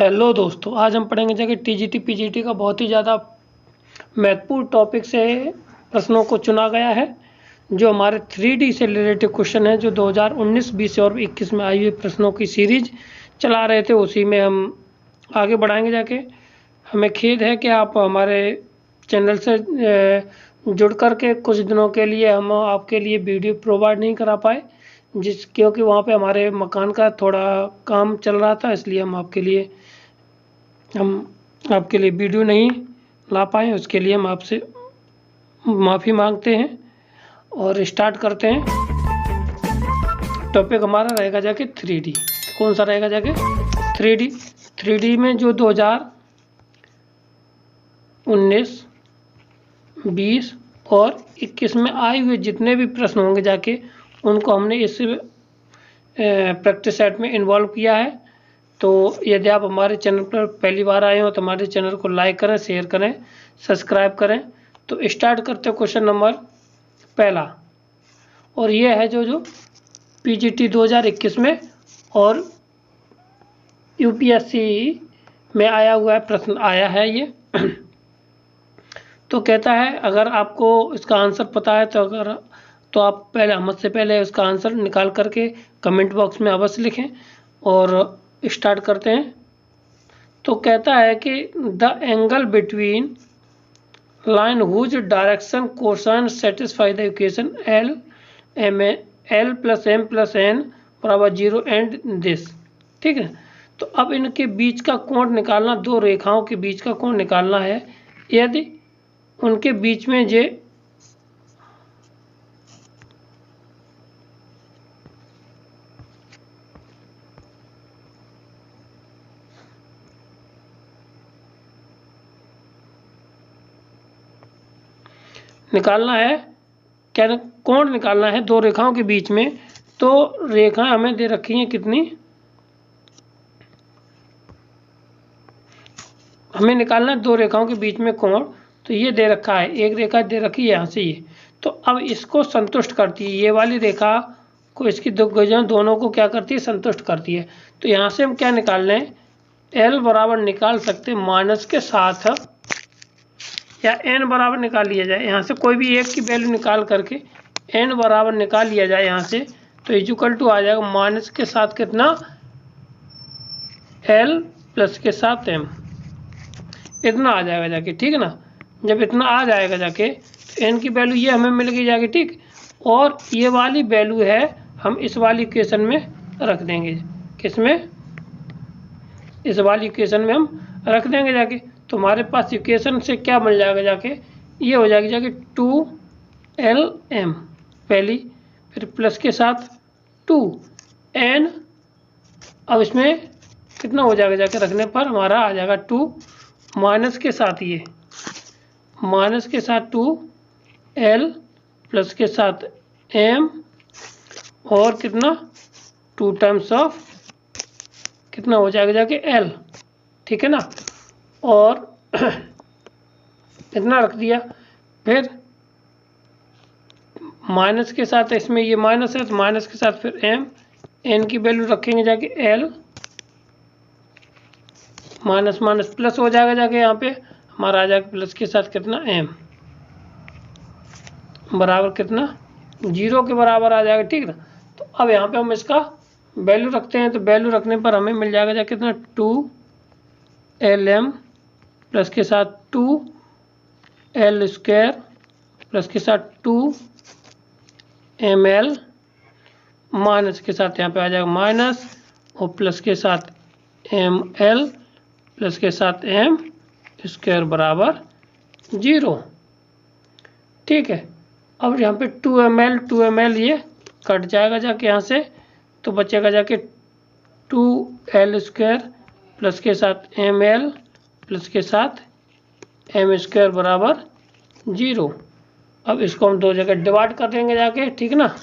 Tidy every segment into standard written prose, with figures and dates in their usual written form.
Hello दोस्तों, आज हम पढ़ेंगे जगह टीजीटी पीजीटी का बहुत ही ज़्यादा महत्वपूर्ण टॉपिक से प्रश्नों को चुना गया है, जो हमारे 3D से रिलेटेड क्वेश्चन है, जो 2019, 20 और 21 में आई हुई प्रश्नों की सीरीज चला रहे थे, उसी में हम आगे बढ़ाएंगे जाके। हमें खेद है कि आप हमारे चैनल से जुड़ कर के कुछ दिनों के लिए हम आपके लिए वीडियो प्रोवाइड नहीं करा पाए, क्योंकि वहाँ पे हमारे मकान का थोड़ा काम चल रहा था, इसलिए हम आपके लिए वीडियो नहीं ला पाए। उसके लिए हम आपसे माफ़ी मांगते हैं और स्टार्ट करते हैं। टॉपिक हमारा रहेगा जाके 3D। कौन सा रहेगा जाके 3D में जो 2019, 20 और 21 में आए हुए जितने भी प्रश्न होंगे जाके, उनको हमने इस प्रैक्टिस सेट में इन्वॉल्व किया है। तो यदि आप हमारे चैनल पर पहली बार आए हो तो हमारे चैनल को लाइक करें, शेयर करें, सब्सक्राइब करें। तो स्टार्ट करते हैं क्वेश्चन नंबर पहला, और ये है जो पीजीटी 2021 में और यूपीएससी में आया हुआ है, प्रश्न आया है ये। तो कहता है, अगर आपको इसका आंसर पता है तो आप पहले मुझसे पहले उसका आंसर निकाल करके कमेंट बॉक्स में अवश्य लिखें। और स्टार्ट करते हैं। तो कहता है कि the angle between line whose direction cosine satisfy the equation L + M + N = 0 and this. ठीक है, तो अब इनके बीच का कोण निकालना, दो रेखाओं के बीच का कोण निकालना है। यदि उनके बीच में जे निकालना है, क्या कोण निकालना है दो रेखाओं के बीच में। तो रेखाएं हमें दे रखी हैं कितनी, हमें निकालना है दो रेखाओं के बीच में कोण। तो ये दे रखा है, एक रेखा दे रखी है यहाँ से ये, तो अब इसको संतुष्ट करती है, ये वाली रेखा को इसकी दोनों को क्या करती है, संतुष्ट करती है। तो यहाँ से हम क्या निकाल लें, L बराबर निकाल सकते माइनस के साथ, या n बराबर निकाल लिया जाए। यहाँ से कोई भी एक की वैल्यू निकाल करके n बराबर निकाल लिया जाए यहाँ से, तो इक्वल टू आ जाएगा माइनस के साथ कितना, L प्लस के साथ m, इतना आ जाएगा जाके। ठीक है ना, जब इतना आ जाएगा जाके तो n की वैल्यू ये हमें मिल गई जाएगी। ठीक, और ये वाली वैल्यू है हम इस वाली इक्वेशन में रख देंगे। किस में, इस वाली इक्वेशन में हम रख देंगे जाके। तो हमारे पास इक्वेशन से क्या मिल जाएगा जाके, ये हो जाएगी जाके 2LM पहली, फिर प्लस के साथ 2n। अब इसमें कितना हो जाएगा जाके, रखने पर हमारा आ जाएगा 2 माइनस के साथ, ये माइनस के साथ 2L प्लस के साथ M, और कितना 2 टाइम्स ऑफ कितना हो जाएगा जाके L। ठीक है ना, और इतना रख दिया। फिर माइनस के साथ, इसमें ये माइनस है तो माइनस के साथ फिर M, n की वैल्यू रखेंगे जाके L, माइनस माइनस प्लस हो जाएगा जाके, यहाँ पे हमारा आ जाएगा प्लस के साथ कितना M बराबर कितना 0 के बराबर आ जाएगा। ठीक ना, तो अब यहाँ पे हम इसका वैल्यू रखते हैं। तो वैल्यू रखने पर हमें मिल जाएगा जाके कितना 2LM प्लस के साथ 2L² प्लस के साथ 2ML, माइनस के साथ यहाँ पे आ जाएगा माइनस, और प्लस के साथ ML प्लस के साथ M² बराबर 0। ठीक है, अब यहाँ पे 2ML ये कट जाएगा जाके यहाँ से, तो बचेगा जाके 2L² प्लस के साथ ML प्लस के साथ M² बराबर 0। अब इसको हम दो जगह डिवाइड कर देंगे जाके। ठीक ना,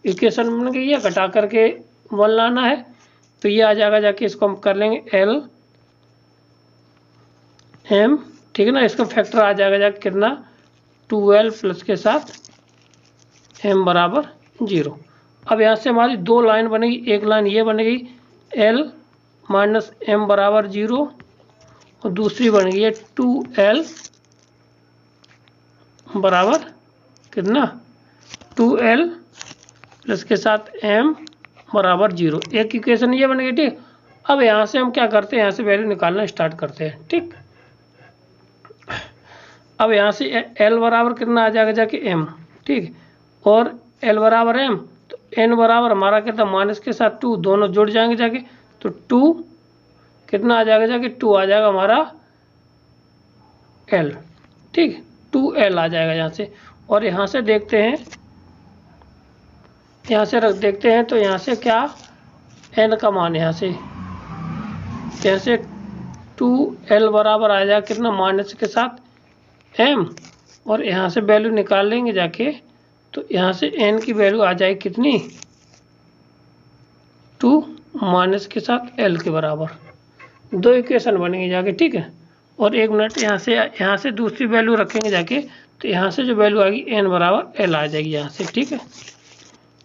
इक्वेशन बन गई है, घटा करके 1 लाना है, तो ये आ जाएगा जाके, इसको हम कर लेंगे LM। ठीक है ना, इसका फैक्टर आ जाएगा जाके कितना 2L प्लस के साथ M बराबर 0। अब यहाँ से हमारी दो लाइन बनेगी, एक लाइन ये बनेगी L माइनस m बराबर 0 और दूसरी बन गई है 2l बराबर कितना 2l प्लस के साथ m बराबर 0। एक इक्वेशन ये बन गई, ठीक। अब यहाँ से हम क्या करते हैं, यहाँ से वैल्यू निकालना स्टार्ट करते हैं, ठीक। अब यहाँ से l बराबर कितना आ जाएगा जाके m, ठीक, और l बराबर m, तो n बराबर हमारा कितना माइनस के साथ 2, दोनों जुड़ जाएंगे जाके, तो 2 कितना आ जाएगा जाके 2 आ जाएगा हमारा l, ठीक, 2l आ जाएगा यहाँ से। और यहाँ से देखते हैं, यहाँ से रख देखते हैं, तो यहाँ से क्या n का मान यहाँ से 2l बराबर आ जाएगा कितना माइनस के साथ m, और यहाँ से वैल्यू निकाल लेंगे जाके, तो यहाँ से n की वैल्यू आ जाएगी कितनी 2 माइनस के साथ l के बराबर। दो इक्वेशन बनेंगे जाके, ठीक है। और एक मिनट यहाँ से दूसरी वैल्यू रखेंगे जाके, तो यहाँ से जो वैल्यू आएगी n बराबर l आ जाएगी यहाँ से, ठीक है।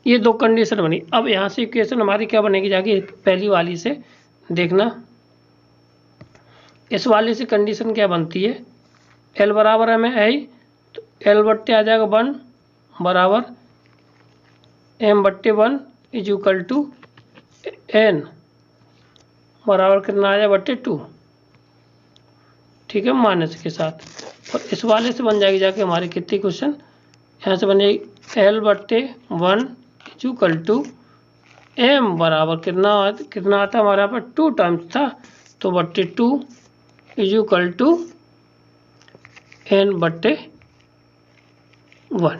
ये दो कंडीशन बनी। अब यहाँ से इक्वेशन हमारी क्या बनेगी जाके, पहली वाली से देखना, इस वाली से कंडीशन क्या बनती है, l बराबर है में आई, तो l बट्टे आ जाएगा 1 बराबर m बट्टे 1 इज इक्वल टू n बराबर कितना आ जाए बट्टे 2, ठीक है, माइनस के साथ। और इस वाले से बन जाएगी जाके हमारी कितनी क्वेश्चन, यहाँ से बन जाएगी l बट्टे 1 इज इक्वल टू m बराबर कितना आता है हमारे यहाँ पर 2 टाइम्स था, तो बट्टे 2 इज इक्वल टू n बट्टे 1,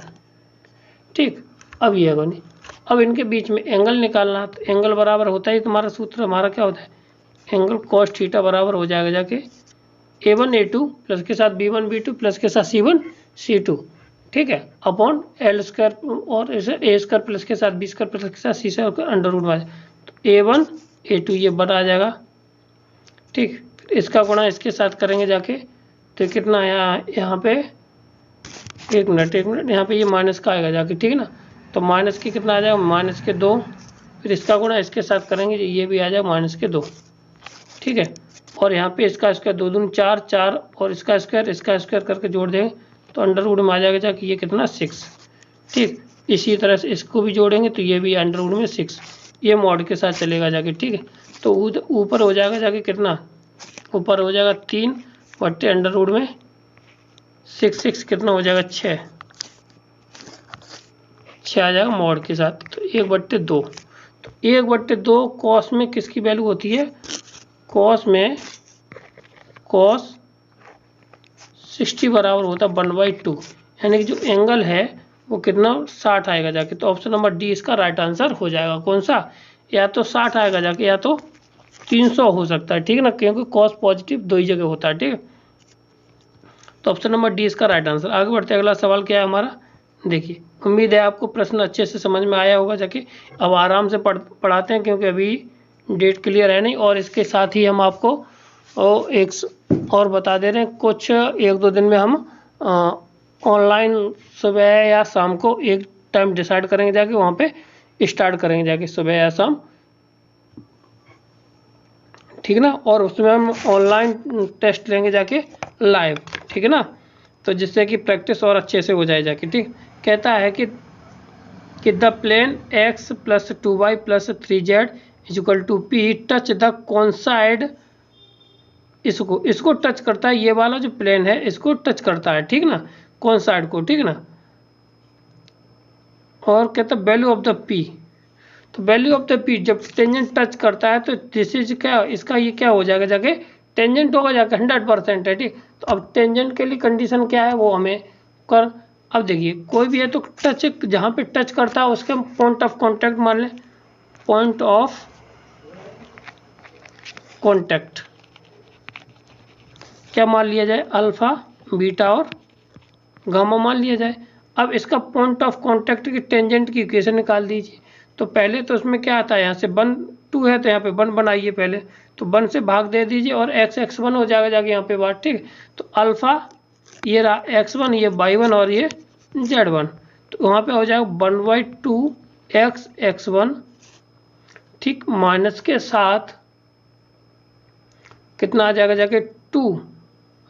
ठीक। अब ये बनी। अब इनके बीच में एंगल निकालना, तो एंगल बराबर होता है तुम्हारा सूत्र हमारा क्या होता है, एंगल कॉस थीटा बराबर हो जाएगा जाके a1 a2 प्लस के साथ b1 b2 प्लस के साथ c1 c2, ठीक है, अपॉन l स्क्वायर और इसे a स्क्वायर प्लस के साथ b स्क्वायर प्लस के साथ c स्क्वायर अंडर रूट में, तो a1 a2 ये बटा आ जाएगा, ठीक। फिर इसका गुणा इसके साथ करेंगे जाके, तो कितना यहाँ पे एक मिनट यहाँ पे ये माइनस का आएगा जाके, ठीक है ना, तो माइनस की कितना आ जाएगा माइनस के 2, फिर इसका गुणा इसके साथ करेंगे, ये भी आ जाएगा माइनस के 2, ठीक है। और यहाँ पे इसका स्क्वायर 2 दूनी 4 4 और इसका स्क्वायर करके जोड़ देंगे, तो अंडर रूट में आ जाएगा जाके ये कितना 6, ठीक। इसी तरह से इसको भी जोड़ेंगे तो ये भी अंडर रूट में 6, ये मॉड के साथ चलेगा जाके, ठीक है। तो ऊपर हो जाएगा जाके कितना, ऊपर हो जाएगा 3 बट्टे अंडर रूट में 6 कितना हो जाएगा 6 आ जाएगा मॉड के साथ, तो 1 बट्टे 2, तो 1 बट्टे 2 कॉस में किसकी वैल्यू होती है, कॉस में कॉस 60 बराबर होता है 1/2, यानी कि जो एंगल है वो कितना 60 आएगा जाके, तो ऑप्शन नंबर डी इसका राइट आंसर हो जाएगा। कौन सा, या तो 60 आएगा जाके या तो 300 हो सकता है, ठीक है ना, क्योंकि कॉस पॉजिटिव दो ही जगह होता है, ठीक है। तो ऑप्शन नंबर डी इसका राइट आंसर। आगे बढ़ते अगला सवाल क्या है हमारा, देखिए। उम्मीद है आपको प्रश्न अच्छे से समझ में आया होगा जाके। अब आराम से पढ़ाते हैं क्योंकि अभी डेट क्लियर है नहीं, और इसके साथ ही हम आपको एक और बता दे रहे हैं, कुछ 1-2 दिन में हम ऑनलाइन सुबह या शाम को एक टाइम डिसाइड करेंगे जाके, वहाँ पे स्टार्ट करेंगे जाके सुबह या शाम, ठीक है ना। और उसमें हम ऑनलाइन टेस्ट लेंगे जाके लाइव, ठीक है ना, तो जिससे कि प्रैक्टिस और अच्छे से हो जाए जाके, ठीक। कहता है कि the plane x + 2y + 3z = p touch the कौन साइड, इसको टच करता है, ये वाला जो प्लेन है इसको टच करता है, ठीक ना, कौन साइड को, ठीक ना। और कहता है वैल्यू ऑफ द p, तो वैल्यू ऑफ द p जब टेंजेंट टच करता है तो दिस इज क्या, इसका ये क्या हो जाएगा जाके, टेंजेंट होगा जाके 100% है, ठीक। तो अब टेंजेंट के लिए कंडीशन क्या है वो हमें कर, अब देखिए कोई भी है तो टच, जहाँ पे टच करता है उसके पॉइंट ऑफ कांटेक्ट मान लें, पॉइंट ऑफ कांटेक्ट क्या मान लिया जाए, अल्फा बीटा और गामा मान लिया जाए। अब इसका पॉइंट ऑफ कांटेक्ट की टेंजेंट की इक्वेशन निकाल दीजिए। तो पहले तो उसमें क्या आता है, यहाँ से 1 2 है तो यहाँ पे 1 बनाइए पहले, तो 1 से भाग दे दीजिए और x1 हो जाएगा जाके यहाँ पे बात, ठीक। तो अल्फा ये रहा x1, ये y1 और ये z1, तो वहाँ पे हो जाएगा 1/2 x x1, ठीक, माइनस के साथ कितना आ जाएगा जाके 2,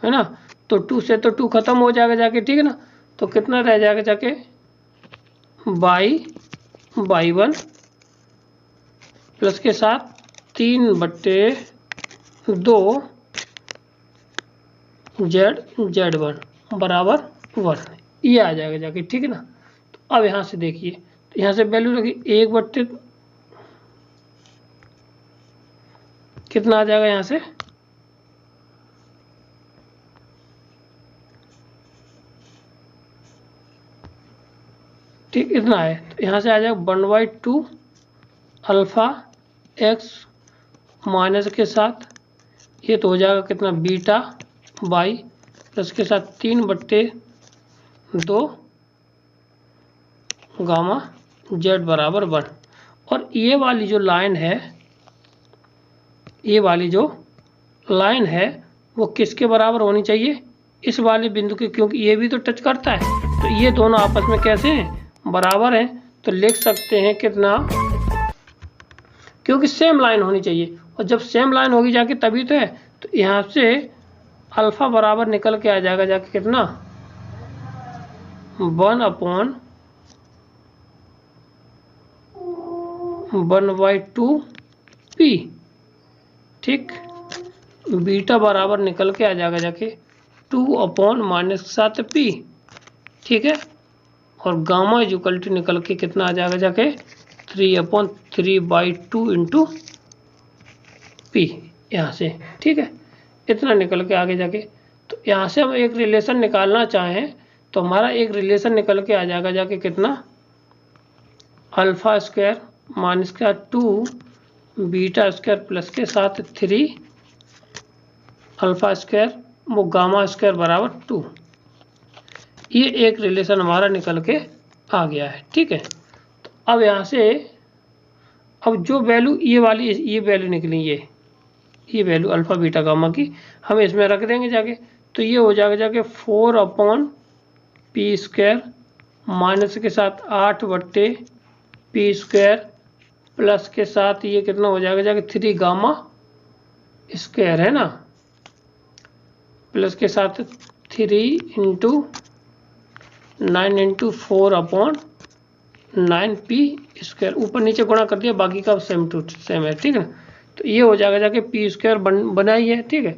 है ना। तो 2 से तो 2 खत्म हो जाएगा जाके, ठीक है ना। तो कितना रह जाएगा जाके बाई 1 प्लस के साथ 3/2 Z1 बराबर 1, ये आ जाएगा जाके, ठीक है ना। तो अब यहाँ से देखिए, तो यहाँ से वैल्यू लगी 1/, कितना आ जाएगा यहाँ से, ठीक इतना है। तो यहाँ से आ जाएगा 1/2 अल्फा एक्स माइनस के साथ, ये तो हो जाएगा कितना बीटा वाई प्लस के साथ 3/2 गामा जेड बराबर 1। और ये वाली जो लाइन है, ये वाली जो लाइन है वो किसके बराबर होनी चाहिए, इस वाले बिंदु के, क्योंकि ये भी तो टच करता है। तो ये दोनों आपस में कैसे हैं, बराबर हैं। तो लिख सकते हैं कितना, क्योंकि सेम लाइन होनी चाहिए, और जब सेम लाइन होगी जाके तभी तो है। तो यहाँ से अल्फा बराबर निकल के आ जाएगा जाके कितना 1/2 पी, ठीक। बीटा बराबर निकल के आ जाएगा जाके 2/- पी, ठीक है। और गामा इक्वल टू निकल के कितना आ जाएगा जाके 3/3/2 इंटू पी, यहाँ से, ठीक है। इतना निकल के आगे जाके, तो यहाँ से हम एक रिलेशन निकालना चाहें तो हमारा एक रिलेशन निकल के आ जाएगा जाके कितना अल्फा स्क्वायर माइनस का 2 बीटा स्क्वायर प्लस के साथ 3 अल्फा स्क्वायर वो गामा स्क्वायर बराबर 2। ये एक रिलेशन हमारा निकल के आ गया है, ठीक है। तो अब यहाँ से अब जो वैल्यू ये वाली, ये वैल्यू निकली, ये वैल्यू अल्फा बीटा गामा की हम इसमें रख देंगे जाके। तो ये हो जाएगा जाके 4/p² माइनस के साथ 8/p² प्लस के साथ ये कितना हो जाएगा जाके 3 गामा स्क्वायर, है ना, प्लस के साथ 3 × 9 × 4/9p², ऊपर नीचे गुणा कर दिया, बाकी का सेम टू सेम है, ठीक है। तो ये हो जाएगा जाके p² बनाई है, ठीक है।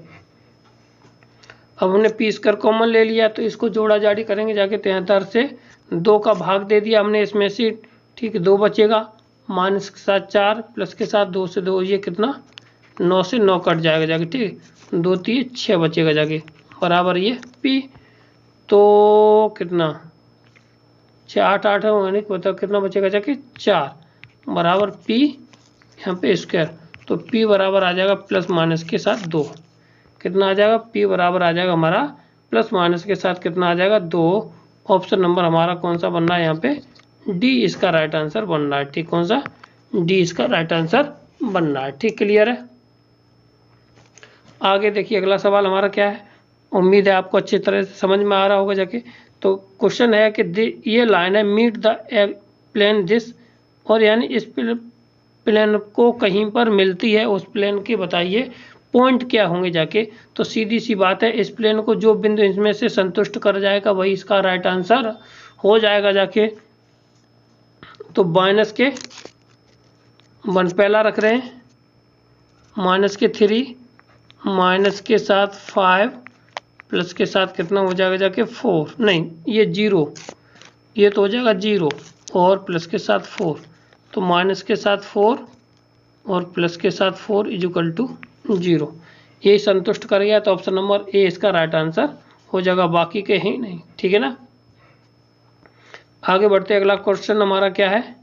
अब हमने p² कॉमन ले लिया, तो इसको जोड़ा जाड़ी करेंगे जाके 73 से 2 का भाग दे दिया हमने इसमें से, ठीक है। 2 बचेगा, माइनस के साथ 4 प्लस के साथ 2 से 2, ये कितना 9 से 9 कट जाएगा जाके, ठीक। 2 3 6 बचेगा जाके बराबर ये p। तो कितना 6 8 8 होने को बताओ कितना बचेगा जाके 4 बराबर p यहाँ पे स्क्वायर। तो p बराबर आ जाएगा प्लस माइनस के साथ 2, कितना आ जाएगा p बराबर आ जाएगा हमारा प्लस माइनस के साथ कितना आ जाएगा 2। ऑप्शन नंबर हमारा कौन सा बन रहा है यहाँ पे, डी इसका राइट आंसर बन रहा है, ठीक। कौन सा, डी इसका राइट आंसर बन रहा है, ठीक। क्लियर है। आगे देखिए अगला सवाल हमारा क्या है, उम्मीद है आपको अच्छी तरह से समझ में आ रहा होगा जाके। तो क्वेश्चन है कि ये लाइन है मीट द प्लेन दिस, और यानी इस प्लेन को कहीं पर मिलती है, उस प्लेन के बताइए पॉइंट क्या होंगे जाके। तो सीधी सी बात है, इस प्लेन को जो बिंदु इसमें से संतुष्ट कर जाएगा वही इसका राइट आंसर हो जाएगा जाके। तो माइनस के 1 पहला रख रहे हैं, माइनस के 3 माइनस के साथ 5 प्लस के साथ कितना हो जाएगा जाके 4, नहीं ये 0, ये तो हो जाएगा 0 और प्लस के साथ 4, तो माइनस के साथ 4 और प्लस के साथ 4 इक्वल टू 0। यही संतुष्ट कर गया, तो ऑप्शन नंबर ए इसका राइट आंसर हो जाएगा, बाकी के ही नहीं, ठीक है ना। आगे बढ़ते अगला क्वेश्चन हमारा क्या है,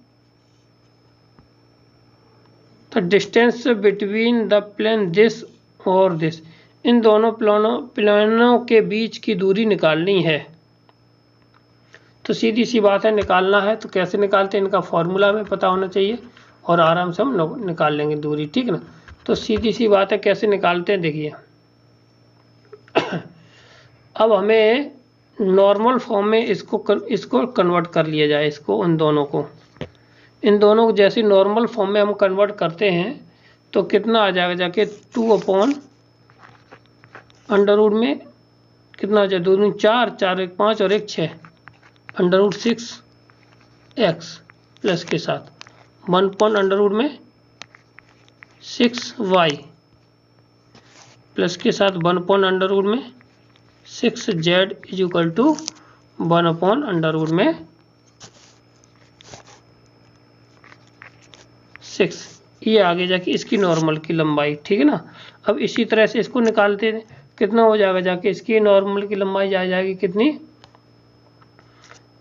the distance between the plane this और दिस, इन दोनों प्लेनों के बीच की दूरी निकालनी है। तो सीधी सी बात है, निकालना है तो कैसे निकालते हैं, इनका फॉर्मूला हमें पता होना चाहिए और आराम से हम निकाल लेंगे दूरी, ठीक है ना। तो सीधी सी बात है, कैसे निकालते हैं देखिए। अब हमें नॉर्मल फॉर्म में इसको कन्वर्ट कर लिया जाए, इसको इन दोनों को जैसे नॉर्मल फॉर्म में हम कन्वर्ट करते हैं तो कितना आ जाएगा जाके 2/, अंडर रूट में कितना हो जाए, 2 दूनी 4, 4 1 5 और 1 6, अंडर रूट 6x प्लस के साथ 1 पॉइंट अंडर रूट में 6y प्लस के साथ 1 पॉइंट अंडर रूट में 6z is equal to 1 upon under root में 6। ये आगे जाके इसकी नॉर्मल की लंबाई, ठीक है ना। अब इसी तरह से इसको निकालते हैं, कितना हो जाएगा जाके, इसकी नॉर्मल की लंबाई आ जाएगी कितनी,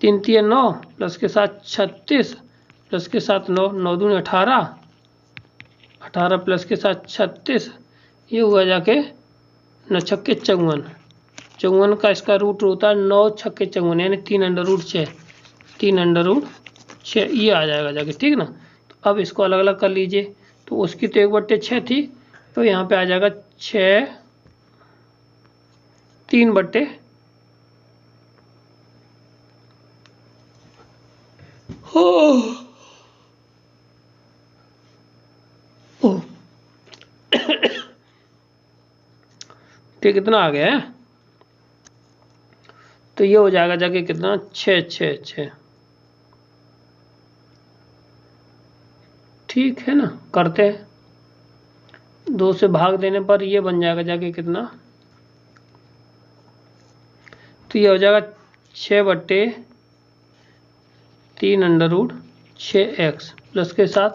3 3 9 प्लस के साथ 36 प्लस के साथ 9 9 दूनी 18 18 प्लस के साथ 36, ये हुआ जाके 9 छक्के 54, 54 का इसका रूट होता है 9 छक्के 54 यानी 3 अंडर रूट 6, 3 अंडर रूट 6 ये आ जाएगा जाके, ठीक ना। तो अब इसको अलग अलग कर लीजिए, तो उसकी तो 1/6 थी, तो यहाँ पे आ जाएगा 6 3/, ठीक कितना आ गया है, तो ये हो जाएगा जाके कितना 6 6 6, ठीक है ना। करते हैं, 2 से भाग देने पर ये बन जाएगा जाके कितना, तो ये हो जाएगा 6/3 अंडर रूट 6x प्लस के साथ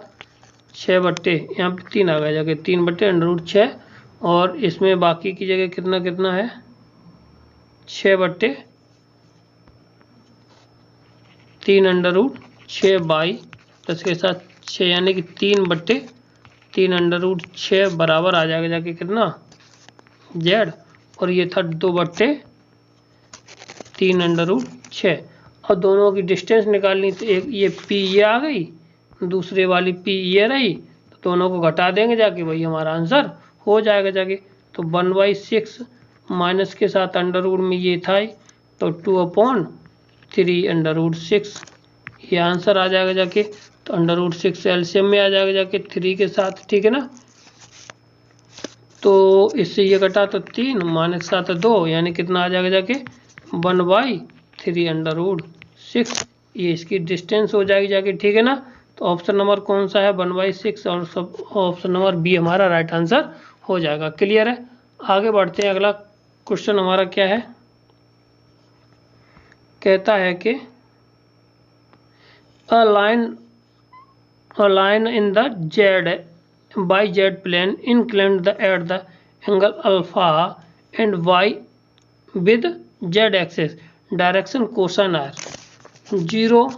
6/, यहाँ पे 3 आ गया जाके 3/, अंडर रूट 6, और इसमें बाकी की जगह कितना कितना है 6/3 अंडर रूट 6y प्लस के साथ 6 यानी कि 3/3 अंडर रूट 6 बराबर आ जाएगा जाके कितना z, और ये था 2/3 अंडर रूट 6, और दोनों की डिस्टेंस निकालनी, तो एक ये p ये आ गई, दूसरे वाली p ये रही, तो दोनों को घटा देंगे जाके, वही हमारा आंसर हो जाएगा जाके। तो 1/6 माइनस के साथ अंडर रूट में ये था, तो 2/3 अंडर रूट 6 ये आंसर आ जाएगा जाके। तो अंडर रूट 6 एलसीएम में आ जाएगा जाके 3 के साथ, ठीक है ना। तो इससे ये कटा तो 3 माइनस के साथ 2 यानी कितना आ जाएगा जाके 1/3 अंडर रूट 6, ये इसकी डिस्टेंस हो जाएगी जाके, ठीक है ना। तो ऑप्शन नंबर कौन सा है 1/6, और सब ऑप्शन नंबर बी हमारा राइट आंसर हो जाएगा। क्लियर है, आगे बढ़ते हैं। अगला क्वेश्चन हमारा क्या है, कहता है कि a line in the z plane inclined at the angle alpha and y with z axis direction cosine r 0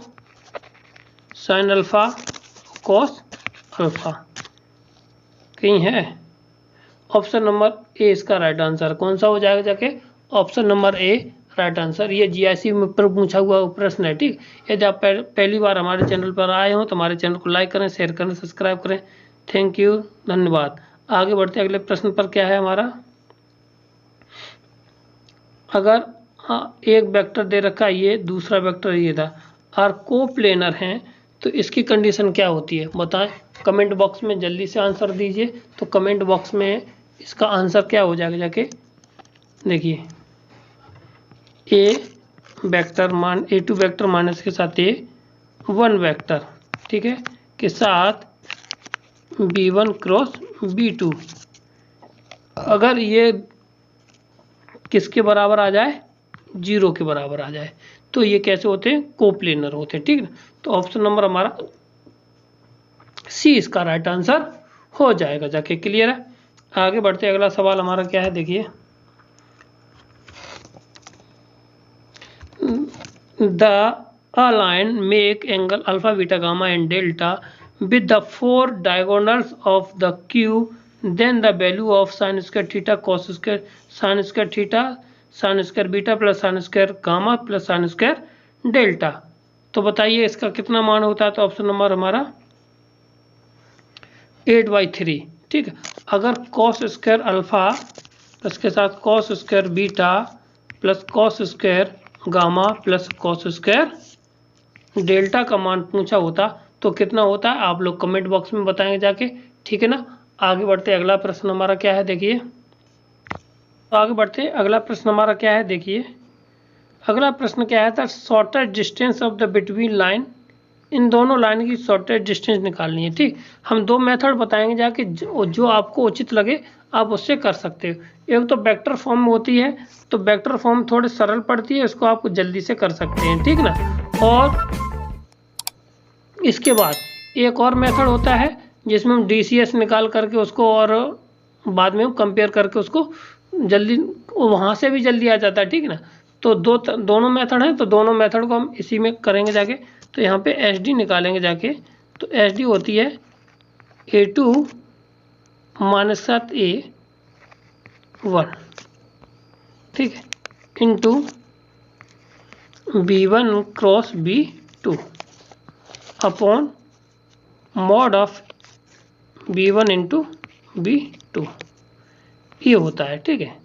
sin alpha cos alpha कहीं है। ऑप्शन नंबर ए इसका राइट आंसर कौन सा हो जाएगा जाके, option number A right answer. ये GIC में पूछा हुआ प्रश्न है, ठीक। यदि आप पहली बार हमारे चैनल पर आए हो तो हमारे चैनल को लाइक करें, शेयर करें, सब्सक्राइब करें। थैंक यू, धन्यवाद। आगे बढ़ते अगले प्रश्न पर। क्या है हमारा, अगर एक वेक्टर दे रखा है, ये दूसरा वेक्टर ये था, और कोप्लेनर हैं, तो इसकी कंडीशन क्या होती है बताएं। कमेंट बॉक्स में जल्दी से आंसर दीजिए। तो कमेंट बॉक्स में इसका आंसर क्या हो जाएगा जाके देखिए, A2 वेक्टर माइनस के साथ A1 वेक्टर, ठीक है, के साथ B1 क्रॉस B2, अगर ये किसके बराबर आ जाए, 0 के बराबर आ जाए, तो ये कैसे होते हैं, कोप्लेनर होते हैं, ठीक है। तो ऑप्शन नंबर हमारा सी इसका राइट आंसर हो जाएगा जाके। क्लियर है, आगे बढ़ते अगला सवाल हमारा क्या है देखिए, a line make angle alpha beta gamma and delta with the 4 diagonals of the cube, then the value of sin square theta cos square sin square theta sin square beta plus sin square gamma plus sin square delta। तो बताइए इसका कितना मान होता है। तो option number हमारा 8/3, ठीक है। अगर cos स्क्वायर अल्फा प्लस के साथ cos square beta plus cos square gamma plus cos square delta का मान पूछा होता तो कितना होता है, आप लोग कमेंट बॉक्स में बताएंगे जाके, ठीक है ना। आगे बढ़ते अगला प्रश्न हमारा क्या है देखिए, तो आगे बढ़ते हैं। अगला प्रश्न हमारा क्या है, देखिए अगला प्रश्न क्या है, the shortest distance of the between line, इन दोनों लाइन की शॉर्टेस्ट डिस्टेंस निकालनी है। ठीक, हम दो मेथड बताएंगे जाके, जो आपको उचित लगे आप उससे कर सकते हो। एक तो वेक्टर फॉर्म में होती है, तो वेक्टर फॉर्म थोड़ी सरल पड़ती है, उसको आप जल्दी से कर सकते हैं, ठीक ना। और इसके बाद एक और मेथड होता है जिसमें हम DCS निकाल करके उसको, और बाद में हम कंपेयर करके उसको जल्दी, वहाँ से भी जल्दी आ जाता है, ठीक ना। तो दोनों मेथड हैं, तो दोनों मेथड को हम इसी में करेंगे जाके। तो यहाँ पे SD निकालेंगे जाके, तो SD होती है A2 माइनस 7A1, ठीक है, into B1 cross B2 upon mod of B1 into B2, ये होता है, ठीक है।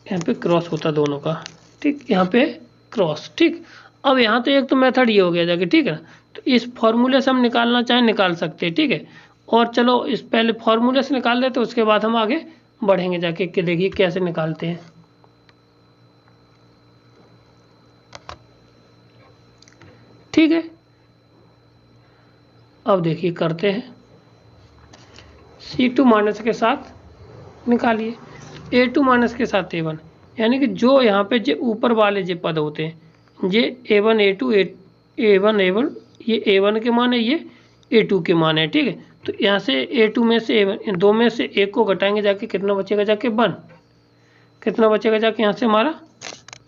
यहाँ पे क्रॉस होता दोनों का, ठीक, यहाँ पे क्रॉस, ठीक। अब यहाँ तो एक तो मेथड ये हो गया जाके, ठीक है ना। तो इस फॉर्मूले से हम निकालना चाहें निकाल सकते हैं, ठीक है। और चलो इस पहले फॉर्मूले से निकाल लेते, उसके बाद हम आगे बढ़ेंगे जाके कि देखिए कैसे निकालते हैं। ठीक है, अब देखिए करते हैं। C2 माइनस के साथ निकालिए, A2 माइनस के साथ A1, यानी कि जो यहाँ पे जो ऊपर वाले जो पद होते हैं, ये A1 A2 A1 A1, ये A1 के मान है, ये A2 के मान है, ठीक है। तो यहाँ से A2 में से A1, इन दो में से एक को घटाएंगे जाके, कितना बचेगा जाके 1, कितना बचेगा जाके यहाँ से हमारा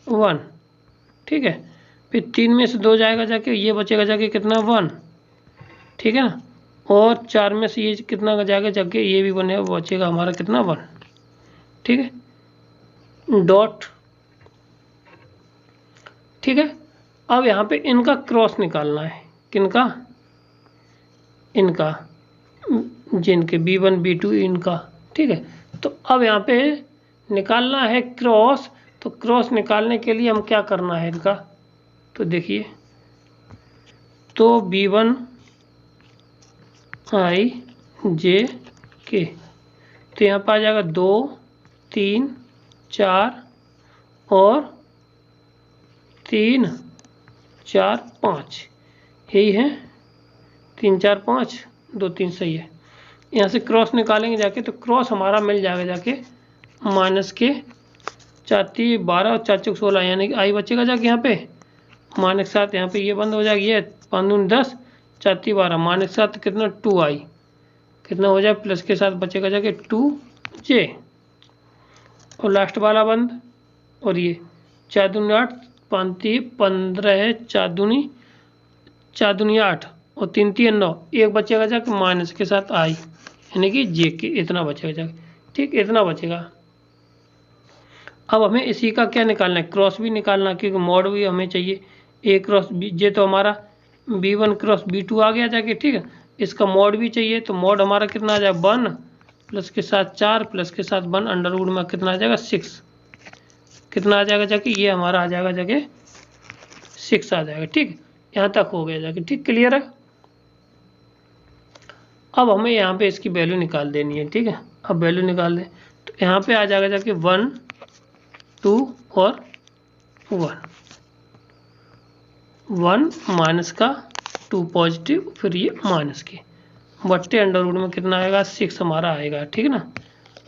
1, ठीक है। फिर 3 में से 2 जाएगा जाके, ये बचेगा जाके कितना 1, ठीक है ना। और 4 में से ये कितना जाएगा जाके, ये भी बनेगा, बचेगा हमारा कितना 1, ठीक है, डॉट, ठीक है। अब यहाँ पे इनका क्रॉस निकालना है, किनका, इनका, जिनके B1 B2 इनका, ठीक है। तो अब यहाँ पे निकालना है क्रॉस, तो क्रॉस निकालने के लिए हम क्या करना है इनका, तो देखिए, तो B1 I J K, तो यहाँ पर आ जाएगा 2 3 4 और 3 4 5, यही है 3 4 5 2 3, सही है। यहाँ से क्रॉस निकालेंगे जाके, तो क्रॉस हमारा मिल जाएगा जाके माइनस के 4 12 और 4 16, यानी कि आई बचेगा जाके यहाँ पे माइनस 7, यहाँ पे ये बंद हो जाएगी, ये 5 दूनी 10 4 12 माइनस 7 कितना 2i, कितना हो जाए प्लस के साथ बचेगा जाके 2j, और लास्ट वाला बंद, और ये 4 दूनी 8 5 15 है, 4 दूनी 8 और 3 3 9, एक बचेगा जाके माइनस के साथ i, यानी कि j के, इतना बचेगा जाके, ठीक, इतना बचेगा। अब हमें इसी का क्या निकालना है, क्रॉस भी निकालना, क्योंकि मॉड भी हमें चाहिए। A क्रॉस B, जे तो हमारा B1 क्रॉस B2 आ गया जाके, ठीक है। इसका मॉड भी चाहिए, तो मॉड हमारा कितना आ जाएगा 1 प्लस के साथ 4 प्लस के साथ 1 अंडर रूट में कितना आ जाएगा 6, कितना आ जाएगा जाके, ये हमारा आ जाएगा जाके 6 आ जाएगा, ठीक। यहाँ तक हो गया जाके, ठीक, क्लियर है। अब हमें यहाँ पे इसकी वैल्यू निकाल देनी है, ठीक है। अब वैल्यू निकाल दें, तो यहाँ पे आ जाएगा जाके 1 2 और 1 माइनस का 2 पॉजिटिव, फिर ये माइनस के बट्टे अंडर रूट में कितना आएगा 6 हमारा आएगा, ठीक ना।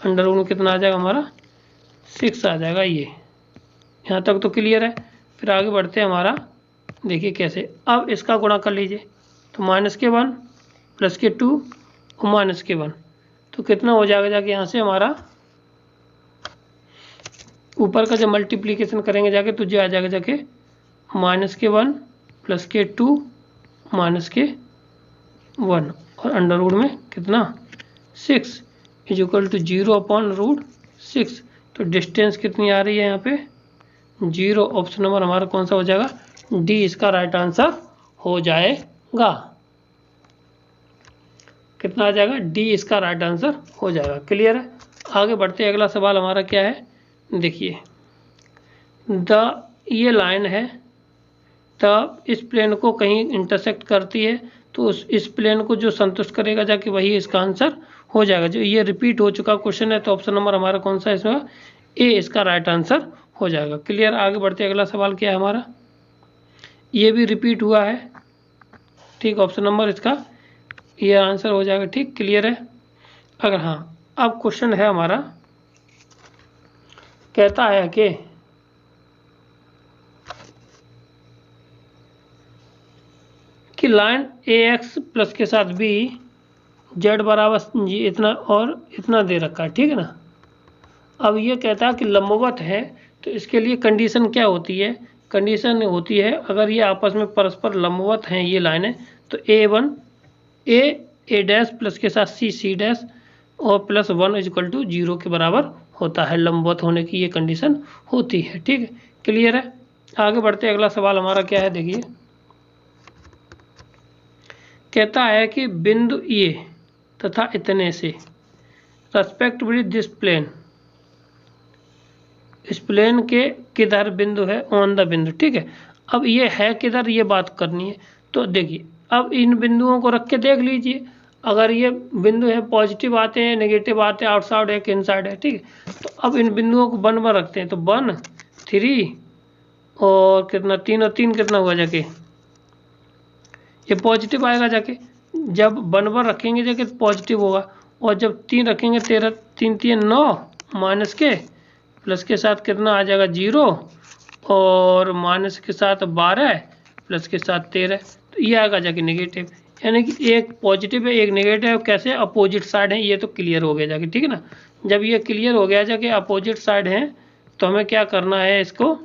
अंडर रूट में कितना आ जाएगा हमारा 6 आ जाएगा, ये यहाँ तक तो क्लियर है। फिर आगे बढ़ते हैं हमारा, देखिए कैसे। अब इसका गुणा कर लीजिए, तो माइनस के 1 प्लस के 2 और माइनस के 1, तो कितना हो जाएगा जाके यहाँ से हमारा ऊपर का जब मल्टीप्लिकेशन करेंगे जाके, तो जो आ जाएगा जाके माइनस के 1 प्लस के 2 माइनस के 1 और अंडर रूट में कितना 6 is equal to 0 upon root 6। तो डिस्टेंस कितनी आ रही है यहाँ पे 0, ऑप्शन नंबर हमारा कौन सा हो जाएगा, डी इसका राइट आंसर हो जाएगा। कितना आ जाएगा, डी इसका राइट आंसर हो जाएगा, क्लियर है। आगे बढ़ते हैं, अगला सवाल हमारा क्या है, देखिए ये लाइन है, तब इस प्लेन को कहीं इंटरसेक्ट करती है, तो इस प्लेन को जो संतुष्ट करेगा जाके वही इसका आंसर हो जाएगा। जो ये रिपीट हो चुका क्वेश्चन है, तो ऑप्शन नंबर हमारा कौन सा है इसमें, ए इसका राइट आंसर हो जाएगा। क्लियर। आगे बढ़ते अगला सवाल क्या है हमारा, ये भी रिपीट हुआ है, ठीक, ऑप्शन नंबर इसका ये आंसर हो जाएगा। ठीक, क्लियर है। अगर हाँ, अब क्वेश्चन है हमारा, कहता है कि लाइन ए एक्स प्लस के साथ बी जेड बराबर इतना और इतना दे रखा है, ठीक है ना। अब ये कहता है कि लंबवत है, तो इसके लिए कंडीशन क्या होती है, कंडीशन होती है अगर ये आपस में परस्पर लंबवत हैं ये लाइनें, तो ए डैश प्लस के साथ सी डैश और प्लस 1 इक्वल टू 0 के बराबर होता है, लंबवत होने की ये कंडीशन होती है। ठीक है, क्लियर है। आगे बढ़ते अगला सवाल हमारा क्या है, देखिए कहता है कि बिंदु ए तथा इतने से रेस्पेक्टिवली दिस प्लेन, इस प्लेन के किधर बिंदु है, ऑन द बिंदु। ठीक है, अब ये है किधर, ये बात करनी है। तो देखिए अब इन बिंदुओं को रख के देख लीजिए, अगर ये बिंदु है पॉजिटिव आते हैं, नेगेटिव आते हैं, आउटसाइड है कि इनसाइड है। ठीक है, तो अब इन बिंदुओं को 1 1 रखते हैं, तो 1 3 और कितना 3 और 3 कितना हुआ जाके, ये पॉजिटिव आएगा जाके। जब 1 1 रखेंगे जाके पॉजिटिव होगा, और जब 3 रखेंगे 13 3 3 9 माइनस के प्लस के साथ कितना आ जाएगा 0 और माइनस के साथ 12 प्लस के साथ 13, तो ये आएगा जाके नेगेटिव। यानी कि एक पॉजिटिव है एक नेगेटिव है, कैसे अपोजिट साइड है, ये तो क्लियर हो गया जाके। ठीक है ना, जब ये क्लियर हो गया जाके अपोजिट साइड है, तो हमें क्या करना है, इसको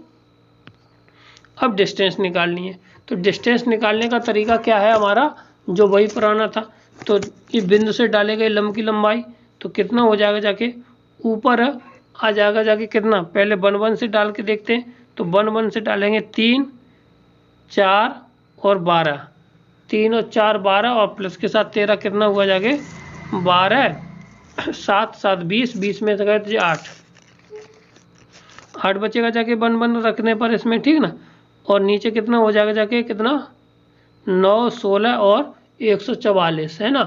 अब डिस्टेंस निकालनी है। तो डिस्टेंस निकालने का तरीका क्या है हमारा, जो वही पुराना था। तो ये बिंदु से डाले गए लंब की लंबाई, तो कितना हो जाएगा जाके, ऊपर आ जाएगा जाके कितना, पहले 1 1 से डाल के देखते हैं। तो 1 1 से डालेंगे 3 4 और 12, 3 और 4 12 और प्लस के साथ 13 कितना हुआ जाके 12 7 7 20 20 में से गए तो 8 बचेगा जाके 1 1 रखने पर इसमें। ठीक ना, और नीचे कितना हो जाएगा जाके कितना 9 16 और 144 है ना,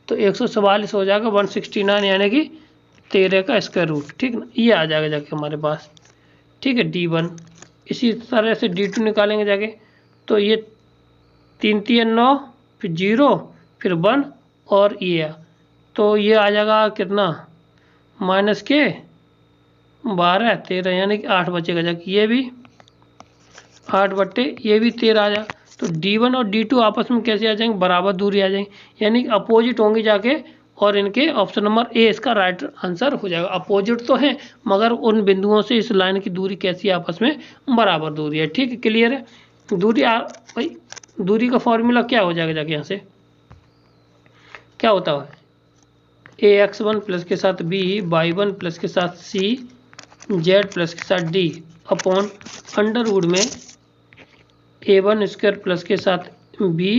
तो 144 हो जाएगा 169, यानी कि 13 का स्क्वायर रूट। ठीक ना, ये आ जाएगा जाके हमारे पास। ठीक है, D1। इसी तरह से D2 निकालेंगे जाके, तो ये 3 3 9 फिर 0 फिर 1 और ये, तो ये आ जाएगा कितना माइनस के 12 13, यानी कि 8 बचेगा जाके, ये भी 8 बट्टे ये भी 13 आ जाएगा। तो D1 और D2 आपस में कैसे आ जाएंगे, बराबर दूरी आ जाएंगे, यानी कि अपोजिट होंगे जाके, और इनके ऑप्शन नंबर ए इसका राइट आंसर हो जाएगा। अपोजिट तो है मगर उन बिंदुओं से इस लाइन की दूरी कैसी है, आपस में बराबर दूरी है। ठीक है, क्लियर है। भाई दूरी का फॉर्मूला क्या हो जाएगा जाके, यहाँ से क्या होता है, ax1 प्लस के साथ b y1 प्लस के साथ c z प्लस के साथ d अपॉन अंडर रूट में a1 स्क्वायर प्लस के साथ b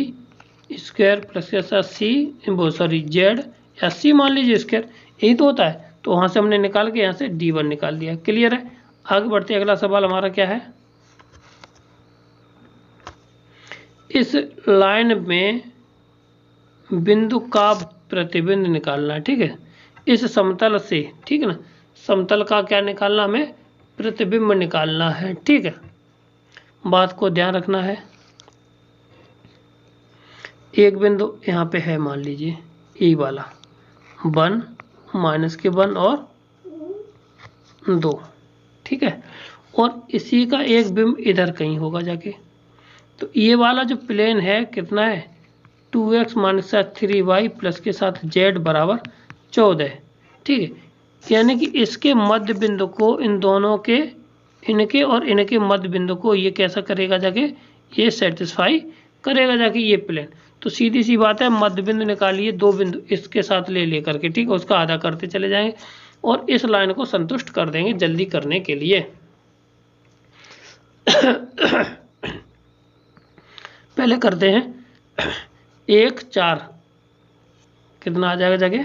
स्क्वायर प्लस के साथ c z या c मान लीजिए स्क्वायर, यही तो होता है। तो वहाँ से हमने निकाल के यहाँ से D1 निकाल दिया। क्लियर है। आगे बढ़ते अगला सवाल हमारा क्या है, इस लाइन में बिंदु का प्रतिबिंब निकालना है। ठीक है, इस समतल से, ठीक है ना, समतल का क्या निकालना, हमें प्रतिबिंब निकालना है। ठीक है, बात को ध्यान रखना है। एक बिंदु यहाँ पे है, मान लीजिए ए वाला 1 माइनस के 1 और 2, ठीक है, और इसी का एक बिंब इधर कहीं होगा जाके। तो ये वाला जो प्लेन है कितना है 2x माइनस 3y प्लस के साथ z बराबर 14। ठीक है, यानी कि इसके मध्य बिंदु को इन दोनों के, इनके और इनके मध्य बिंदु को ये कैसा करेगा जाके, ये सेटिस्फाई करेगा जाके ये प्लेन। तो सीधी सी बात है, मध्य बिंदु निकालिए, 2 बिंदु इसके साथ ले करके, ठीक है, उसका आधा करते चले जाएंगे और इस लाइन को संतुष्ट कर देंगे जल्दी करने के लिए। पहले करते हैं 1 4 कितना आ जाएगा जाके,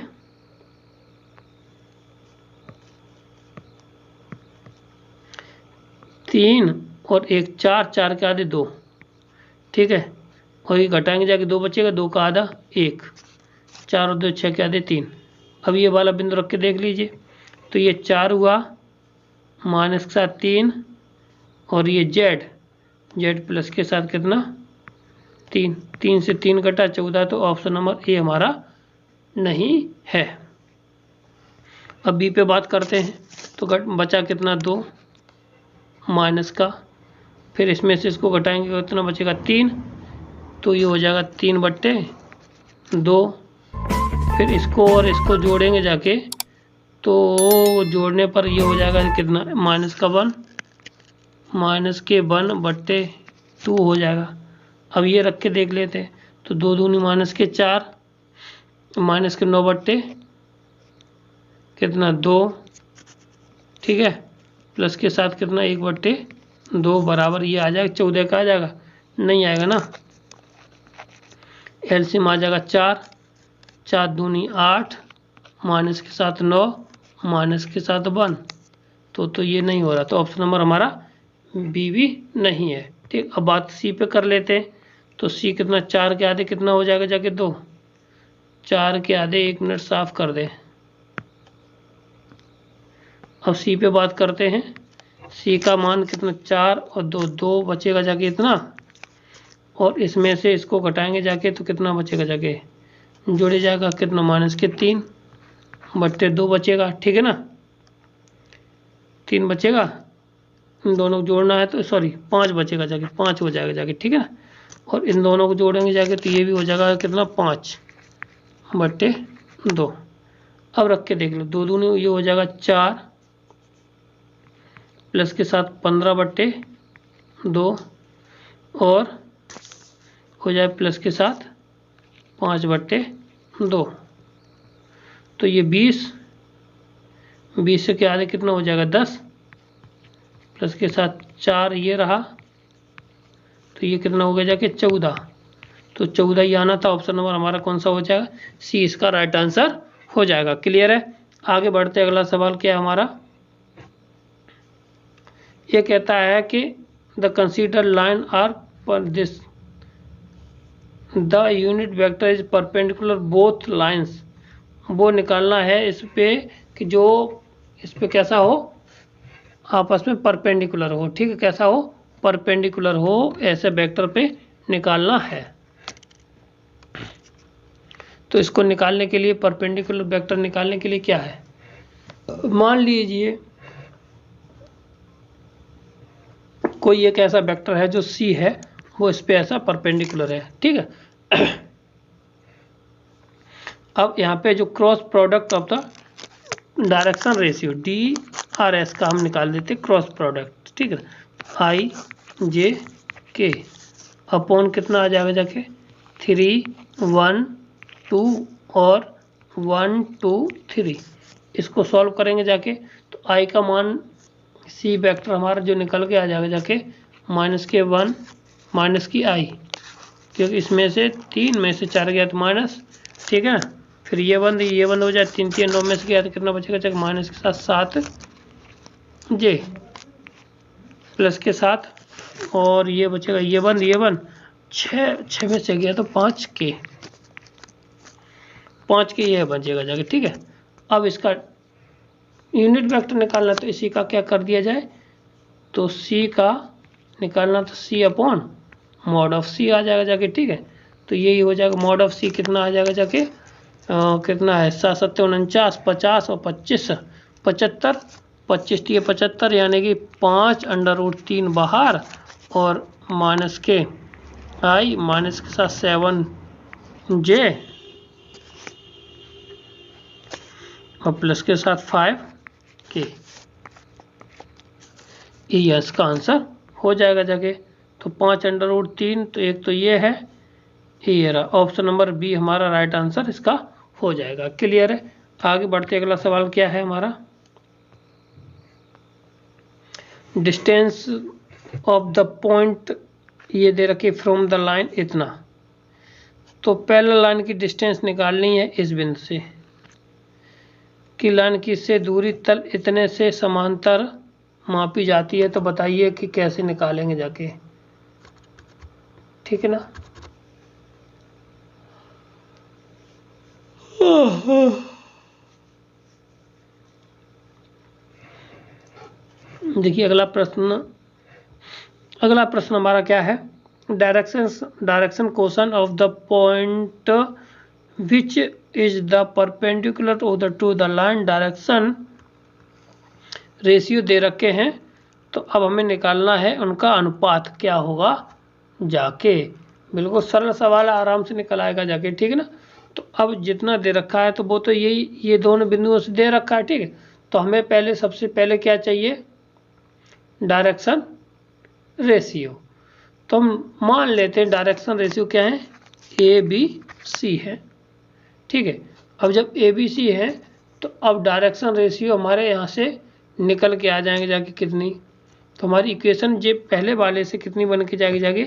3 और 1 4 4 के आधे 2, ठीक है, और ये घटाएंगे जाके 2 बचेगा, 2 का आधा 1, 4 और 2 6 के आधे 3। अब ये वाला बिंदु रख के देख लीजिए, तो ये 4 हुआ माइनस के साथ 3 और ये जेड प्लस के साथ कितना 3, 3 से 3 घटा 14, तो ऑप्शन नंबर ए हमारा नहीं है। अब बी पे बात करते हैं, तो बचा कितना 2 माइनस का, फिर इसमें से इसको घटाएंगे कितना बचेगा 3, तो ये हो जाएगा 3/2। फिर इसको और इसको जोड़ेंगे जाके, तो जोड़ने पर ये हो जाएगा कितना माइनस का 1, माइनस के 1/2 हो जाएगा। अब ये रख के देख लेते हैं, तो 2 दूनी माइनस के 4, माइनस के 9 कितना 2, ठीक है, प्लस के साथ कितना 1/2 बराबर ये आ जाएगा 14 का आ जाएगा, नहीं आएगा ना। एलसीएम आ जाएगा 4, 4 दूनी 8, माइनस के साथ 9, माइनस के साथ 1, तो ये नहीं हो रहा, तो ऑप्शन नंबर हमारा बी भी नहीं है। ठीक, अब बात सी पे कर लेते हैं, तो सी कितना 4 के आधे कितना हो जाएगा जाके 2, 4 के आधे 1 मिनट साफ कर दे। अब सी पे बात करते हैं, सी का मान कितना 4 और 2 बचेगा जाके इतना, और इसमें से इसको घटाएंगे जाके तो कितना बचेगा जाके जोड़े जाएगा कितना माइनस के 3/2 बचेगा, ठीक है ना, 3 बचेगा, इन दोनों को जोड़ना है तो सॉरी 5 बचेगा जाके, 5 हो जाएगा जाके, ठीक है ना, और इन दोनों को जोड़ेंगे जाके तो ये भी हो जाएगा कितना 5/2। अब रख के देख लो, 2 दूनी ये हो जाएगा 4 प्लस के साथ 15/2 और हो जाए प्लस के साथ 5/2, तो ये 20 से के आधे कितना हो जाएगा 10, प्लस के साथ 4 ये रहा, तो ये कितना हो गया जाके 14, तो 14 ही आना था। ऑप्शन नंबर हमारा कौन सा हो जाएगा, सी इसका राइट आंसर हो जाएगा। क्लियर है, आगे बढ़ते अगला सवाल क्या है हमारा, ये कहता है कि द कंसीडर लाइन आर पर this the unit vector is perpendicular both lines, वो निकालना है इस पे कि जो इस पे कैसा हो आपस में परपेंडिकुलर हो, ठीक है, कैसा हो परपेंडिकुलर हो, ऐसे वेक्टर पे निकालना है। तो इसको निकालने के लिए परपेंडिकुलर वेक्टर निकालने के लिए क्या है, मान लीजिए कोई एक ऐसा वेक्टर है जो सी है, वो इस पे ऐसा परपेंडिकुलर है, ठीक है। अब यहाँ पे जो cross product of the direction ratio DRS का हम निकाल देते क्रॉस प्रोडक्ट, ठीक है, IJK अपॉन कितना आ जाएगा जाके 3 1 2 और 1 2 3, इसको सॉल्व करेंगे जाके तो I का मान सी वेक्टर हमारा जो निकल के आ जाएगा जाके -1 माइनस की I, क्योंकि इसमें से 3 में से 4 गया तो माइनस, ठीक है ना, फिर ये बंद हो जाए 3 3 9 में से गया तो कितना बचेगा जाके माइनस के साथ 7J प्लस के साथ, और ये बचेगा ये बंद 6 में से गया तो 5K ये बचेगा जाके, ठीक है। अब इसका यूनिट वेक्टर निकालना, तो इसी का क्या कर दिया जाए, तो सी का निकालना तो सी अपॉन मॉड ऑफ सी आ जाएगा जाके, ठीक है, तो यही हो जाएगा मॉड ऑफ सी कितना आ जाएगा जाके कितना है 7 7 49 50 और 25 75, 25 × 75 यानी कि 5√3 बाहर और माइनस के I माइनस के साथ 7J और प्लस के साथ 5K, ये इसका आंसर हो जाएगा जाके। तो 5√3, तो एक तो ये है, ये रहा, ऑप्शन नंबर बी हमारा राइट आंसर इसका हो जाएगा। क्लियर है, आगे बढ़ते अगला सवाल क्या है हमारा, डिस्टेंस ऑफ द पॉइंट ये दे रखी फ्रॉम द लाइन इतना, तो पहले लाइन की डिस्टेंस निकालनी है इस बिंदु से कि लाइन की से दूरी तल इतने से समांतर मापी जाती है, तो बताइए कि कैसे निकालेंगे जाके, ठीक है ना। देखिए अगला प्रश्न हमारा क्या है, direction question of the point which is the perpendicular to the line direction ratio दे रखे हैं। तो अब हमें निकालना है उनका अनुपात क्या होगा जाके। बिल्कुल सरल सवाल है, आराम से निकल आएगा जाके, ठीक है ना। तो अब जितना दे रखा है तो वो तो ये दोनों बिंदुओं से दे रखा है, ठीक है। तो हमें सबसे पहले क्या चाहिए, डायरेक्शन रेशियो। तो हम मान लेते हैं डायरेक्शन रेशियो क्या है, ABC है, ठीक है। अब जब ABC है तो अब डायरेक्शन रेशियो हमारे यहाँ से निकल के आ जाएंगे जाके कितनी, तो हमारी इक्वेशन जो पहले वाले से कितनी बन के जाएगी,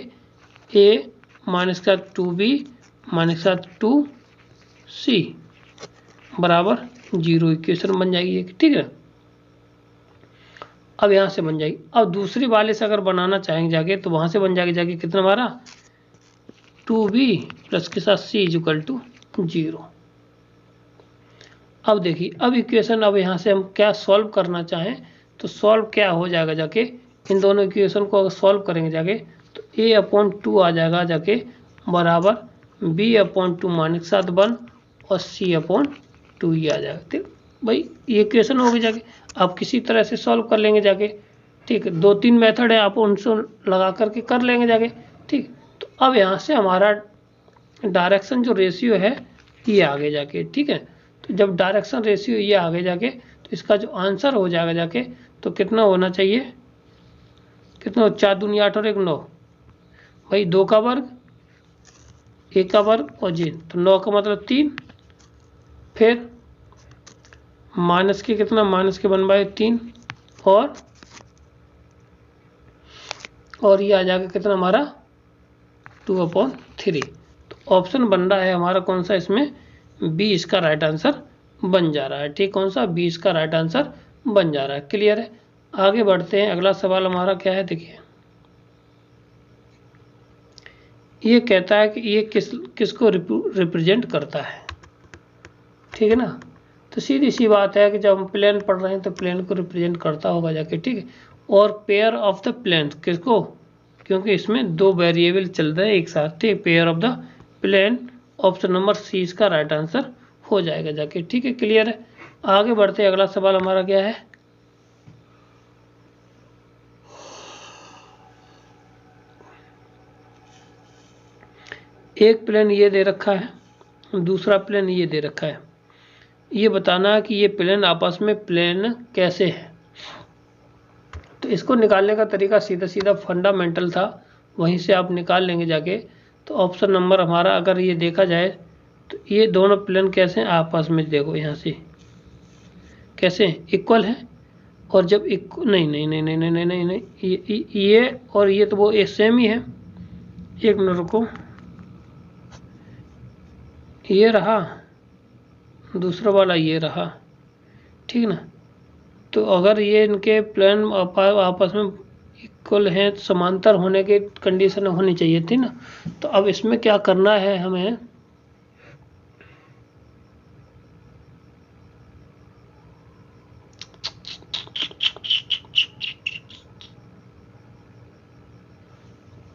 A माइनस का 2B माइनस का 2C बराबर 0 इक्वेशन बन जाएगी, ठीक है। अब यहाँ से बन जाएगी। अब दूसरी वाले से अगर बनाना चाहेंगे जाके तो वहाँ से बन जाएगी जाके कितना हमारा 2B प्लस के साथ C इक्वल टू 0। अब देखिए अब इक्वेशन, अब यहाँ से हम क्या सॉल्व करना चाहें तो सॉल्व क्या हो जाएगा जाके, इन दोनों इक्वेशन को अगर सॉल्व करेंगे जाके तो A/2 आ जाएगा जाके बराबर B/2 माइनस 7/1 और C/2 ही आ जाएगा। ठीक भाई, ये इक्वेशन होगी जाके। आप किसी तरह से सॉल्व कर लेंगे जाके, ठीक है। 2-3 मेथड है, आप उनसे लगा करके कर लेंगे जाके, ठीक। तो अब यहाँ से हमारा डायरेक्शन जो रेशियो है ये आगे जाके, ठीक है। तो जब डायरेक्शन रेशियो ये आगे जाके तो इसका जो आंसर हो जाएगा जाके तो कितना होना चाहिए, कितना, 4 दूनी 8 और 1 9 भाई, 2 का वर्ग 1 का वर्ग और जी, तो 9 का मतलब 3, फिर माइनस के कितना, माइनस के 1/3 और ये आ जाएगा कितना हमारा 2/3। तो ऑप्शन बन रहा है हमारा कौन सा, इसमें बी इसका राइट आंसर बन जा रहा है, ठीक। कौन सा, बी इसका राइट आंसर बन जा रहा है। क्लियर है, आगे बढ़ते हैं। अगला सवाल हमारा क्या है, देखिए ये कहता है कि ये किसको रिप्रेजेंट करता है, ठीक है ना। तो सीधी सी बात है कि जब हम प्लेन पढ़ रहे हैं तो प्लेन को रिप्रेजेंट करता होगा जाके, ठीक है। और पेयर ऑफ द प्लेन किसको, क्योंकि इसमें 2 वेरिएबल चल रहे हैं एक साथ, ठीक। Pair of the plane, option number C इसका राइट आंसर हो जाएगा जाके, ठीक है। क्लियर है, आगे बढ़ते हैं। अगला सवाल हमारा क्या है, एक प्लेन ये दे रखा है, दूसरा प्लेन ये दे रखा है। ये बताना है कि ये प्लेन आपस में प्लेन कैसे है। तो इसको निकालने का तरीका सीधा सीधा फंडामेंटल था, वहीं से आप निकाल लेंगे जाके। तो ऑप्शन नंबर हमारा अगर ये देखा जाए तो ये दोनों प्लेन कैसे हैं आपस में, देखो यहाँ से कैसे इक्वल है। और जब नहीं नहीं नहीं नहीं नहीं नहीं नहीं नहीं ये और ये तो वो एक सेम ही है। एक मिनट रुको, ये रहा, दूसरा वाला ये रहा, ठीक ना। तो अगर ये इनके प्लेन आपस में इक्वल हैं, समांतर होने के कंडीशन होनी चाहिए थी ना। तो अब इसमें क्या करना है हमें,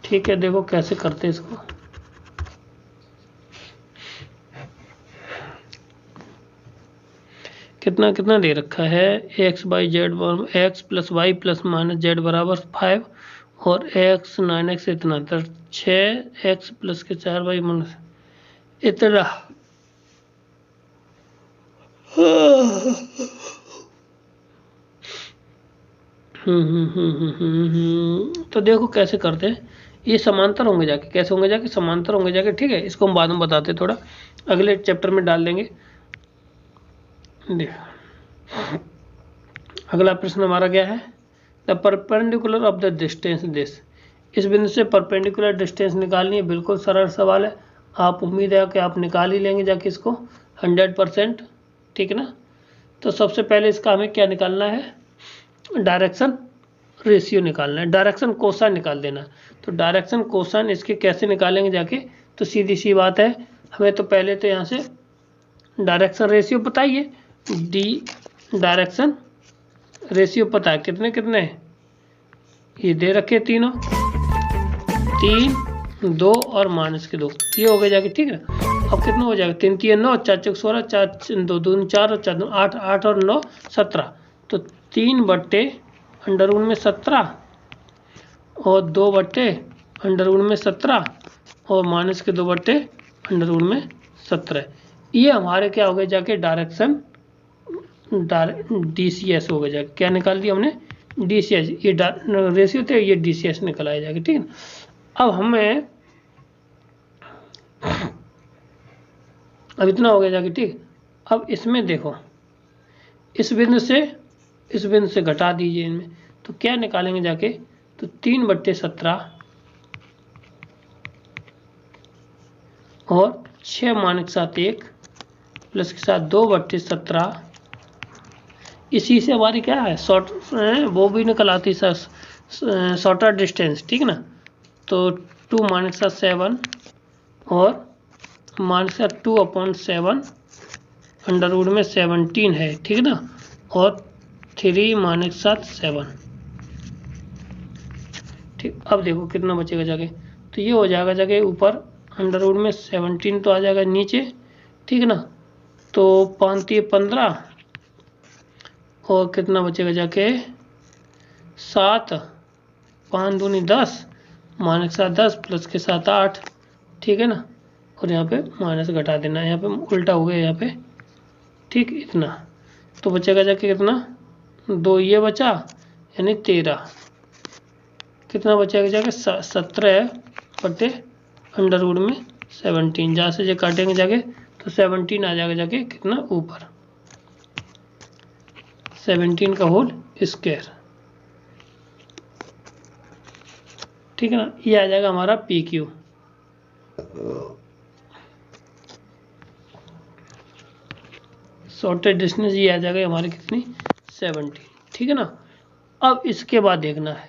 ठीक है, देखो कैसे करते हैं इसको। कितना कितना दे रखा है, x by z, x plus y plus minus z बराबर 5 और एक्स 9x इतना, तो 6x प्लस के 4 बाई माइनस इतना। तो देखो कैसे करते हैं, ये समांतर होंगे जाके, कैसे होंगे जाके, समांतर होंगे जाके, ठीक है। इसको हम बाद में बताते, थोड़ा अगले चैप्टर में डाल देंगे। अगला प्रश्न हमारा क्या है, the perpendicular of the distance this. इस बिंदु से परपेंडिकुलर डिस्टेंस निकालनी है, बिल्कुल सरल सवाल है। आप उम्मीद है कि आप निकाल ही लेंगे जाके इसको 100%, ठीक है ना। तो सबसे पहले इसका हमें क्या निकालना है, डायरेक्शन रेशियो निकालना है, डायरेक्शन कोसाइन निकाल देना। तो डायरेक्शन कोसाइन इसके कैसे निकालेंगे जाके, तो सीधी सी बात है, हमें तो पहले तो यहाँ से डायरेक्शन रेशियो पता ही है, डी डायरेक्शन रेशियो पता है कितने कितने, ये दे रखे तीनों, 3, 2 और -2, ये हो गए जाके, ठीक है। अब कितना हो जाएगा, 3 3 9, 4 4 16, 4 2 2 4 और 4 2 8, 8 और 9 17, तो 3/√17 और 2/√17 और -2/√17, ये हमारे क्या हो गए जाके डायरेक्शन DCS हो गया जाके, क्या निकाल दिया हमने, DCS, ये रेशियो थे, ये DCS निकल आया जाएगा, ठीक है। अब हमें अब इतना हो गया जाके, ठीक। अब इसमें देखो, इस बिंदु से घटा दीजिए इनमें, तो क्या निकालेंगे जाके, तो 3/17 और 6 -7 1 प्लस के साथ 2/17, इसी से हमारी क्या है शॉर्ट वो भी निकल आती सर, शॉर्टर डिस्टेंस, ठीक ना। तो 2 -7 7 और -2/7 √17 है, ठीक ना, और 3 -7 7, ठीक। अब देखो कितना बचेगा जाके, तो ये हो जाएगा जाके ऊपर √17 तो आ जाएगा नीचे, ठीक ना, तो 5 3 15 और कितना बचेगा जाके 7, 5 दूनी 10, -7 10 प्लस के साथ 8, ठीक है ना, और यहाँ पे माइनस घटा देना, यहाँ पे उल्टा हो गया यहाँ पे, ठीक। इतना तो बचेगा जाके कितना, 2 ये बचा, यानी 13, कितना बचेगा जाके 17/√17, जहाँ से जो काटेंगे जाके तो 17 आ जाएगा जाके कितना ऊपर, 17 का होल स्क्वायर, ठीक है ना। ये आ जाएगा हमारा PQ, शॉर्टेज डिस्टेंस, ये आ जाएगा हमारी कितनी 17, ठीक है ना। अब इसके बाद देखना है,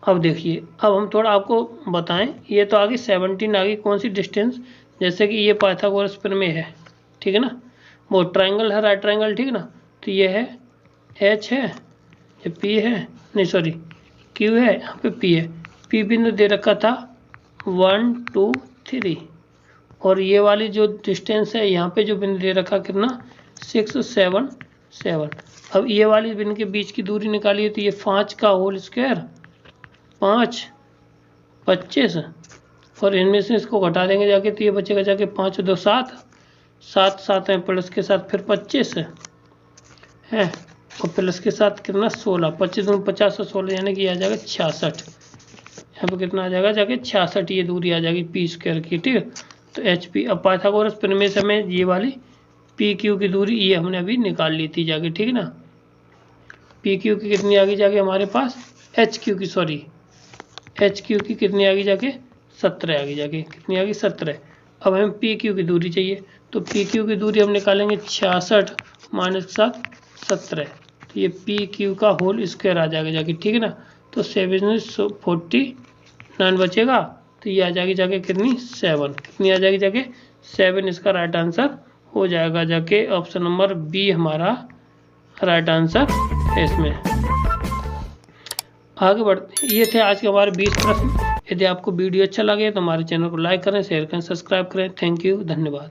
अब देखिए, अब हम थोड़ा आपको बताएं, ये तो आगे 17 आगे कौन सी डिस्टेंस, जैसे कि ये पाइथागोरस प्रमेय है, ठीक है ना, वो ट्रायंगल है, राइट ट्रायंगल, ठीक ना, तो ये है H है, ये P है, नहीं सॉरी Q है, यहाँ पे P है, P बिंदु दे रखा था 1 2 3, और ये वाली जो डिस्टेंस है यहाँ पे जो बिंदु दे रखा कितना 6 7 7, अब ये वाली बिंदु के बीच की दूरी निकालिए, तो ये 5 का होल स्क्वायर 5 25, और इनमें से इसको घटा देंगे जाके, तो ये बचेगा जाके 5 2 7 7 7 है, प्लस के साथ फिर 25 है, और प्लस के साथ कितना 16, 25 दूनी 50 और 16 यानी कि आ जाएगा 66, यहाँ पे कितना आ जाएगा जाके 66, ये दूरी आ जाएगी P स्क्वायर की, ठीक है। तो HP, अब पाइथागोरस प्रमेय से हमें ये वाली PQ की दूरी ये हमने अभी निकाल ली थी जाके, ठीक है ना। PQ की कितनी आ गई जाके हमारे पास, HQ की सॉरी HQ की कितनी आ गई जाके 17 आ गई जाके, कितनी आ गई 17। अब हमें PQ की दूरी चाहिए, तो PQ की दूरी हम निकालेंगे 66 -7 17, तो ये PQ का होल स्क्वायर आ जाएगा जाके, ठीक है ना। तो 7 49 बचेगा, तो ये आ जाएगी जाके कितनी 7, कितनी आ जाएगी जाके 7, इसका राइट आंसर हो जाएगा जाके ऑप्शन नंबर B हमारा राइट आंसर है इसमें। आगे बढ़ते, ये थे आज के हमारे 20 प्रश्न। यदि आपको वीडियो अच्छा लगे तो हमारे चैनल को लाइक करें, शेयर करें, सब्सक्राइब करें। थैंक यू, धन्यवाद।